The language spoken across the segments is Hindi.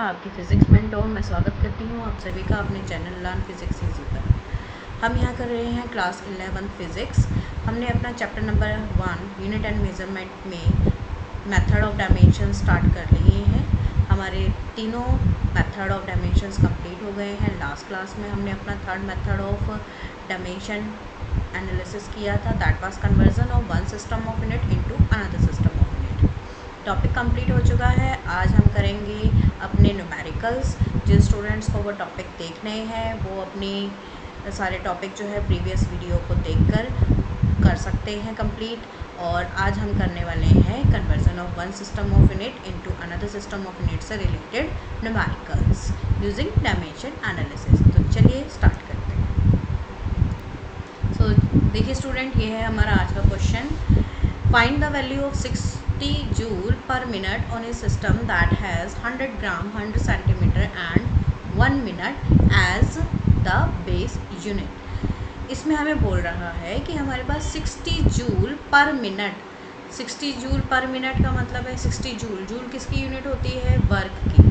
आपकी फिज़िक्स मेंटोर। मैं स्वागत करती हूँ आप सभी का अपने चैनल लर्न फिज़िक्स इजी पर। हम यहाँ कर रहे हैं क्लास 11 फिज़िक्स। हमने अपना chapter number 1 unit and measurement में मेथड ऑफ डायमेंशन स्टार्ट कर लिए हैं। हमारे तीनों मेथड ऑफ डायमेंशंस कंप्लीट हो गए हैं। लास्ट क्लास में हमने अपना third method of dimension analysis किया था, that was conversion of one system of unit into another system of unit. Topic complete हो चुका है। आज हम करेंगे अपने न्यूमेरिकल्स। जिन स्टूडेंट्स को वो टॉपिक देखने हैं वो अपनी सारे टॉपिक जो है प्रीवियस वीडियो को देखकर कर सकते हैं कंप्लीट। और आज हम करने वाले हैं conversion of one system of unit into another system of unit से related numericals using dimension analysis. तो चलिए स्टार्ट करते हैं। सो देखिए स्टूडेंट, ये है हमारा आज का question. Find the value of 60 joule per minute on a system that has 100 gram, 100 centimeter and 1 minute as the base unit। इसमें हमें बोल रहा है कि हमारे पास 60 जूल पर मिनट, 60 जूल पर मिनट का मतलब है 60 जूल, जूल किसकी यूनिट होती है? वर्क की।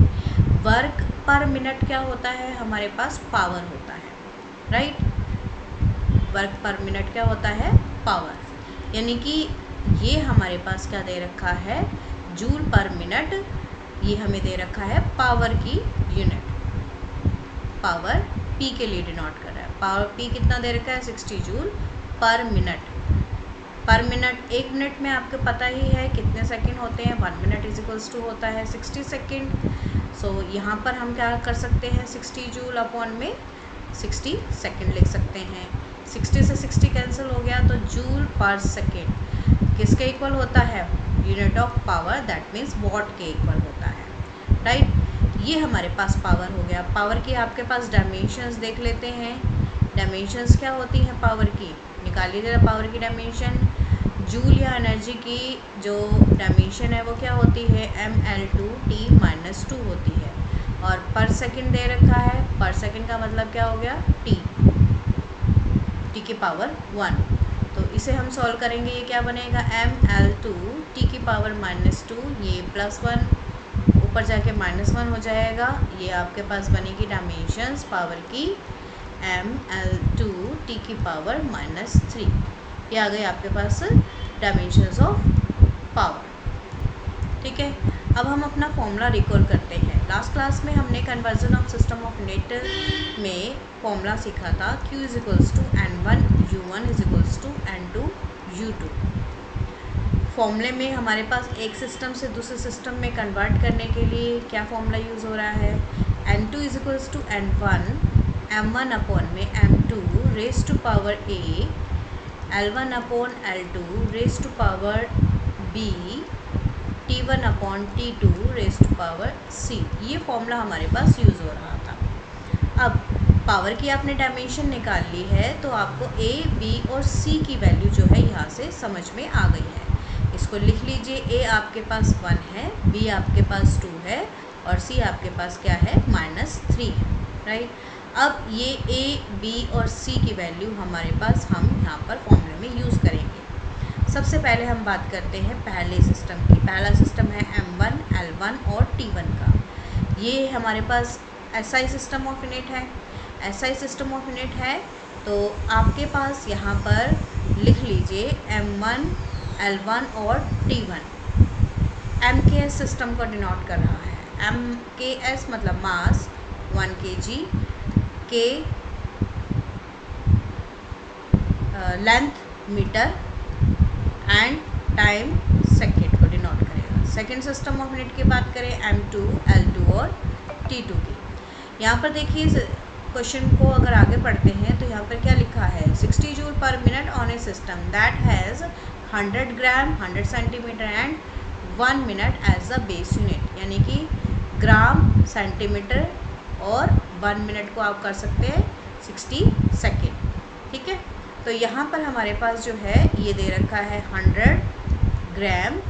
वर्क पर मिनट क्या होता है? हमारे पास पावर होता है, राइट। वर्क पर मिनट क्या होता है? पावर। यानी कि ये हमारे पास क्या दे रखा है? जूल पर मिनट। ये हमें दे रखा है पावर की यूनिट। पावर पी के लिए डिनोट कर रहा है। पावर पी कितना दे रखा है? 60 जूल पर मिनट। पर मिनट, एक मिनट में आपको पता ही है कितने सेकंड होते हैं। 1 मिनट इज इक्वल्स टू होता है 60 सेकंड। सो यहाँ पर हम क्या कर सकते हैं? 60 जूल अपॉन में 60 सेकंड लिख सकते हैं। 60 से 60 कैंसिल हो गया तो जूल पर सेकेंड किसके इक्वल होता है? Unit of power, that means what के इक्वल होता है, राइट। ये हमारे पास पावर हो गया। पावर की आपके पास डायमेंशंस देख लेते हैं। डायमेंशंस क्या होती हैं पावर की? निकालिए जरा पावर की डायमेंशन। जूल या एनर्जी की जो डायमेंशन है वो क्या होती है? mL/T-2 होती है। और पर सेकेंड दे रखा है। पर सेकेंड का मतलब क्या हो गया? टी की पावर 1। तो इसे हम सॉल्व करेंगे। ये क्या बनेगा? mL/2 टी की पावर -2, ये +1 ऊपर जाके -1 हो जाएगा। ये आपके पास बनेगी डायमेंशंस पावर की mL/2 टी की पावर -3। ये आ गई आपके पास डायमेंशंस ऑफ पावर, ठीक है। अब हम अपना फॉर्मूला रिकॉल करते हैं। लास्ट क्लास में हमने conversion of system of unit में फॉर्मूला सीखा था Q is equals to N1 U1 is equals to N2 U2। फॉर्मूले में हमारे पास एक सिस्टम से दूसरे सिस्टम में कन्वर्ट करने के लिए क्या फॉर्मूला यूज़ हो रहा है? N2 is equals to N1 M1 upon में M2 raise to power A, L1 upon L2 raise to power B, T1 upon T2 raise to power C। ये फॉर्मूला हमारे पास यूज़ हो रहा था। अब पावर की आपने डायमेंशन निकाल ली है तो आपको A, B और C की वैल्यू जो है यहाँ से समझ में आ गई है। इसको लिख लीजिए। A आपके पास 1 है, B आपके पास 2 है और C आपके पास क्या है? -3 है, राइट। अब ये A, B और C की वैल्यू हमारे पास हम यहाँ पर फॉर्मूले में यूज़ करेंगे। सबसे पहले हम बात करते हैं पहले सिस्टम की। पहला सिस्टम है M1, L1 और T1 का। ये हमारे पास SI सिस्टम ऑफ यूनिट है। SI सिस्टम ऑफ यूनिट है तो आपके पास यहाँ पर लिख लीजिए M1, L1 और T1। MKS सिस्टम को डिनोट कर रहा है। MKS मतलब mass 1 kg, K length metre and time second को डिनोट करेगा। सेकेंड सिस्टम ऑफ यूनिट की बात करें M2, L2 और T2 की। यहाँ पर देखिए क्वेश्चन को अगर आगे पढ़ते हैं तो यहाँ पर क्या लिखा है? 60 जूल पर minute on a system that has 100 gram, 100 centimetre and 1 minute as the base unit. यानी कि ग्राम, सेंटीमीटर और 1 मिनट को आप कर सकते हैं 60 सेकेंड, ठीक है। तो यहाँ पर हमारे पास जो है ये दे रखा है 100 ग्राम,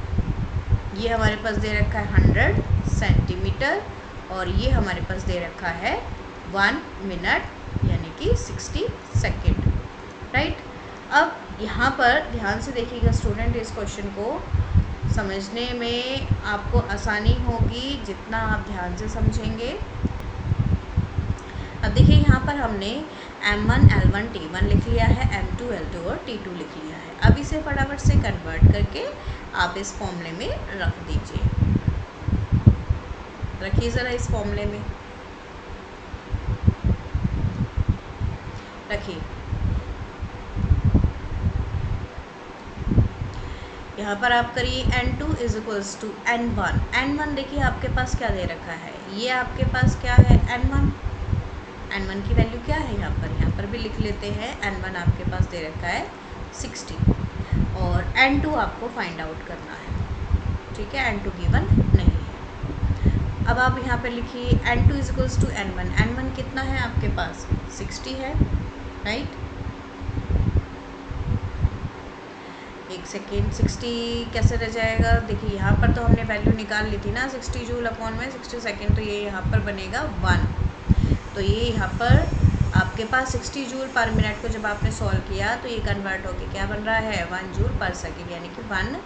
ये हमारे पास दे रखा है 100 सेंटीमीटर और ये हमारे पास दे रखा है 1 मिनट यानी कि 60 सेकेंड, राइट। अब यहाँ पर ध्यान से देखिएगा स्टूडेंट इस क्वेश्चन को। समझने में आपको आसानी होगी जितना आप ध्यान से समझेंगे। अब देखिए यहाँ पर हमने M1 L1 T1 लिख लिया है, M2 L2 और T2 लिख लिया है। अब इसे फटाफट से कन्वर्ट करके आप इस फॉर्मूले में रख दीजिए। रखिए ज़रा इस फॉर्मूले में रखिए। यहाँ पर आप करिए N2 is equals to N1। N1 देखिए आपके पास क्या दे रखा है, ये आपके पास क्या है N1। N1 की वैल्यू क्या है यहाँ पर भी लिख लेते हैं। N1 आपके पास दे रखा है 60 और N2 आपको फाइंड आउट करना है। ठीक है, N2 गिवन नहीं है। अब आप यहाँ पर लिखिए N2 is equals to N1। N1 कितना है आपके पास 60 है, राइट। एक सेकेंड, 60 कैसे रह जाएगा, देखिए यहाँ पर तो हमने वैल्यू निकाल ली थी ना 60 जूल अपॉन में 60 सेकेंड, तो ये यहाँ पर बनेगा 1। तो ये यहाँ पर आपके पास 60 जूल पर मिनट को जब आपने सॉल्व किया तो ये कन्वर्ट होके क्या बन रहा है 1 जूल पर सेकेंड, यानी कि 1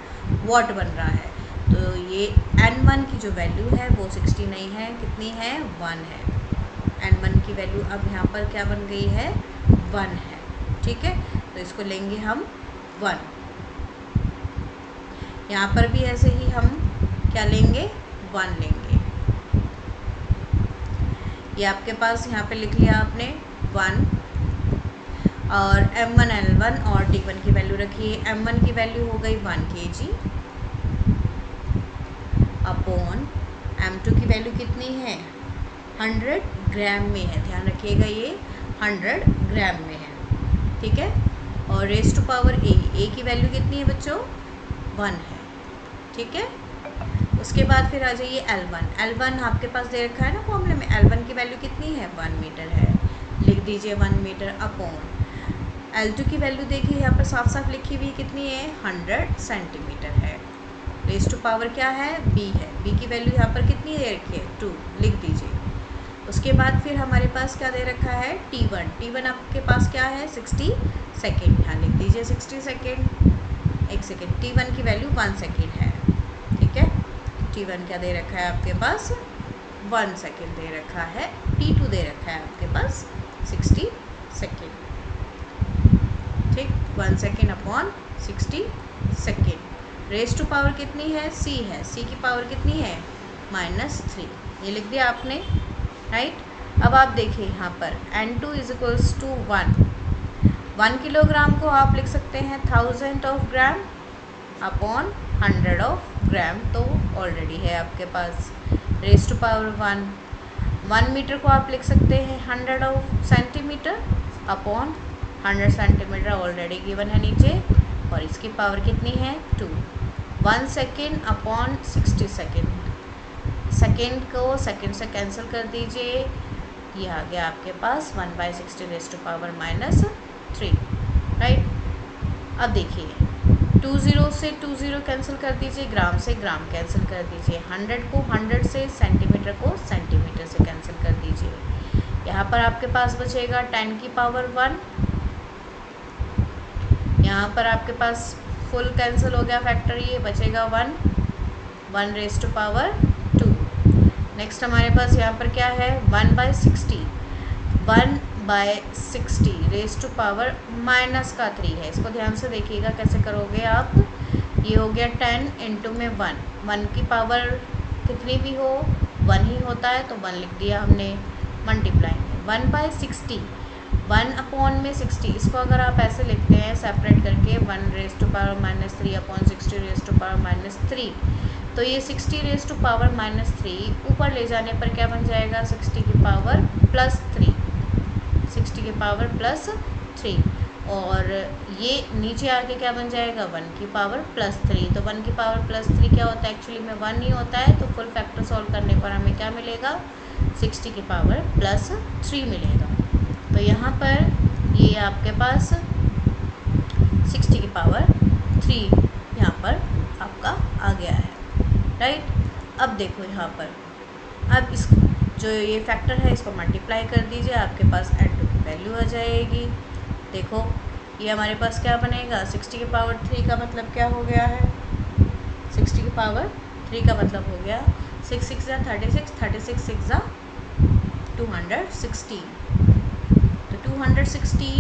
वॉट बन रहा है। तो ये N1 की जो वैल्यू है वो 60 नहीं है, कितनी है 1 है। N1 की वैल्यू अब यहाँ पर क्या बन गई है 1 है। ठीक है, तो इसको लेंगे हम 1। यहाँ पर भी ऐसे ही हम क्या लेंगे 1 लेंगे। ये आपके पास यहाँ पे लिख लिया आपने 1 और M1 L1 और T1 की वैल्यू रखिए। M1 की वैल्यू हो गई 1 kg अपॉन M2 की वैल्यू कितनी है 100 ग्राम में है, ध्यान रखिएगा ये 100 ग्राम में है। ठीक है, और रेज़ टू पावर A की वैल्यू कितनी है बच्चों 1 है। ठीक है, उसके बाद फिर आ जाइए L1 आपके पास दे रखा है ना फॉर्मूले में। L1 की वैल्यू कितनी है 1 मीटर है, लिख दीजिए 1 मीटर अपॉन L2 की वैल्यू देखिए यहाँ पर साफ साफ लिखी हुई कितनी है 100 सेंटीमीटर है। रेज़ टू पावर क्या है B है, B की वैल्यू यहाँ पर कितनी दे रखी है 2, लिख दीजिए। उसके बाद फिर हमारे पास क्या दे रखा है T1 आपके पास क्या है 60 सेकेंड, यहाँ लिख दीजिए 60 सेकेंड। एक सेकेंड, T1 की वैल्यू 1 सेकेंड है। ठीक है, T1 क्या दे रखा है आपके पास 1 सेकेंड दे रखा है। T2 दे रखा है आपके पास 60 सेकेंड। ठीक, 1 second upon 60 second. Raise to power कितनी है C है, C की पावर कितनी है -3, ये लिख दिया आपने, राइट। अब आप देखिए यहाँ पर N2 is equals to 1 kilogram को आप लिख सकते हैं 1000 of gram upon 100 of gram, तो ऑलरेडी है आपके पास। रेज़ टू पावर 1 मीटर को आप लिख सकते हैं 100 of centimetre upon 100 centimetre, already given है नीचे, और इसकी पावर कितनी है 2। 1 सेकेंड अपॉन 60 सेकेंड, सेकेंड को सेकेंड से कैंसिल कर दीजिए, ये आ गया आपके पास 1/60 रेज़ टू पावर -3, राइट। अब देखिए 20 से 20 कैंसिल कर दीजिए, ग्राम से ग्राम कैंसिल कर दीजिए, 100 को 100 से, सेंटीमीटर को सेंटीमीटर से कैंसिल कर दीजिए। यहाँ पर आपके पास बचेगा 10 की पावर 1, यहाँ पर आपके पास फुल कैंसिल हो गया फैक्टर, ये बचेगा 1 रेज़ टू पावर 2। नेक्स्ट हमारे पास यहाँ पर क्या है 1/60 रेज़ टू पावर -3 है। इसको ध्यान से देखिएगा कैसे करोगे आप। ये हो गया 10 इंटू में 1 की पावर कितनी भी हो 1 ही होता है, तो 1 लिख दिया हमने, मल्टीप्लाई 1/60, 1 अपॉन में 60, इसको अगर आप ऐसे लिखते हैं सेपरेट करके 1 रेज़ टू पावर -3 अपॉन 60 रेज़ टू पावर -3, तो ये 60 रेज़ टू पावर -3 ऊपर ले जाने पर क्या बन जाएगा 60 की पावर +3, 60 की पावर +3, और ये नीचे आके क्या बन जाएगा 1 की पावर +3। तो 1 की पावर +3 क्या होता है, एक्चुअली में 1 ही होता है, तो फुल फैक्टर सॉल्व करने पर हमें क्या मिलेगा 60 की पावर +3 मिलेगा। तो यहाँ पर ये आपके पास 60 की पावर 3 यहाँ पर आपका आ गया है, राइट। अब देखो यहाँ पर, अब इस जो ये फैक्टर है इसको मल्टीप्लाई कर दीजिए, आपके पास N2 की वैल्यू आ जाएगी। देखो ये हमारे पास क्या बनेगा 60 की पावर 3 का मतलब क्या हो गया है 60 की पावर 3 का मतलब हो गया 6 6 जा 36, 36 6 जा 216, तो 216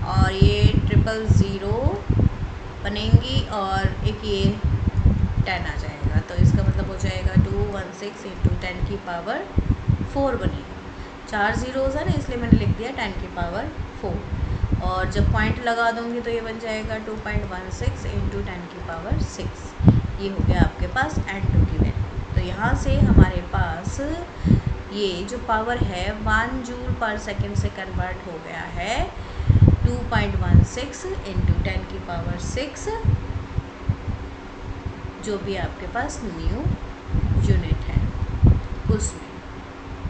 और ये 000 बनेंगी और एक ये 10 आ जाएगा, तो इसका मतलब हो जाएगा 216 इंटू 10 की पावर 4 बनेगा। 4 ज़ीरोज़ है ना, इसलिए मैंने लिख दिया 10 की पावर 4, और जब पॉइंट लगा दूंगी तो ये बन जाएगा 2.16 इंटू 10 की पावर 6। ये हो गया आपके पास n2 की वैल्यू। तो यहाँ से हमारे पास ये जो पावर है 1 जूल पर सेकेंड से कन्वर्ट हो गया है 2.16 इंटू 10 की पावर 6, जो भी आपके पास न्यू यूनिट है उसमें।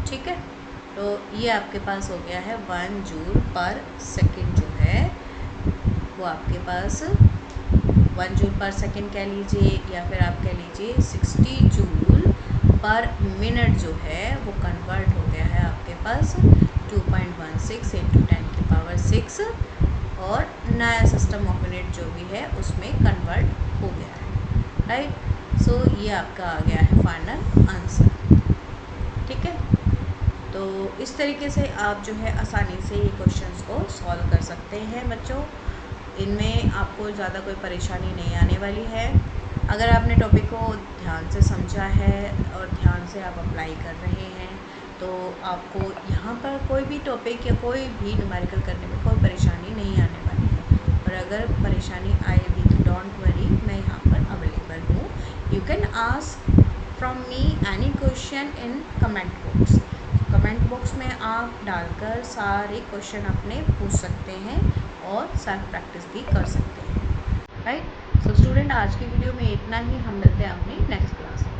ठीक है, तो ये आपके पास हो गया है 1 जूल पर सेकेंड जो है वो आपके पास 1 जूल पर सेकेंड कह लीजिए, या फिर आप कह लीजिए 60 जूल पर मिनट जो है वो कन्वर्ट हो गया है आपके पास 2.16 इंटू 10 की पावर 6, और नया सिस्टम ऑफ यूनिट जो भी है उसमें कन्वर्ट हो गया है। राइट, सो ये आपका आ गया है फाइनल आंसर। ठीक है, तो इस तरीके से आप जो है आसानी से ये क्वेश्चंस को सॉल्व कर सकते हैं बच्चों। इनमें आपको ज़्यादा कोई परेशानी नहीं आने वाली है अगर आपने टॉपिक को ध्यान से समझा है और ध्यान से आप अप्लाई कर रहे हैं, तो आपको यहाँ पर कोई भी टॉपिक या कोई भी न्यूमेरिकल करने में कोई परेशानी नहीं आने वाली है। और अगर परेशानी आएगी तो डोंट वरी, मैं यहाँ पर अवेलेबल हूँ। You can ask from me any question in comment box. Comment box में आप डालकर सारे क्वेश्चन अपने पूछ सकते हैं और सेल्फ प्रैक्टिस भी कर सकते हैं। राइट, सो स्टूडेंट, आज की वीडियो में इतना ही। हम मिलते हैं अपनी नेक्स्ट क्लास में।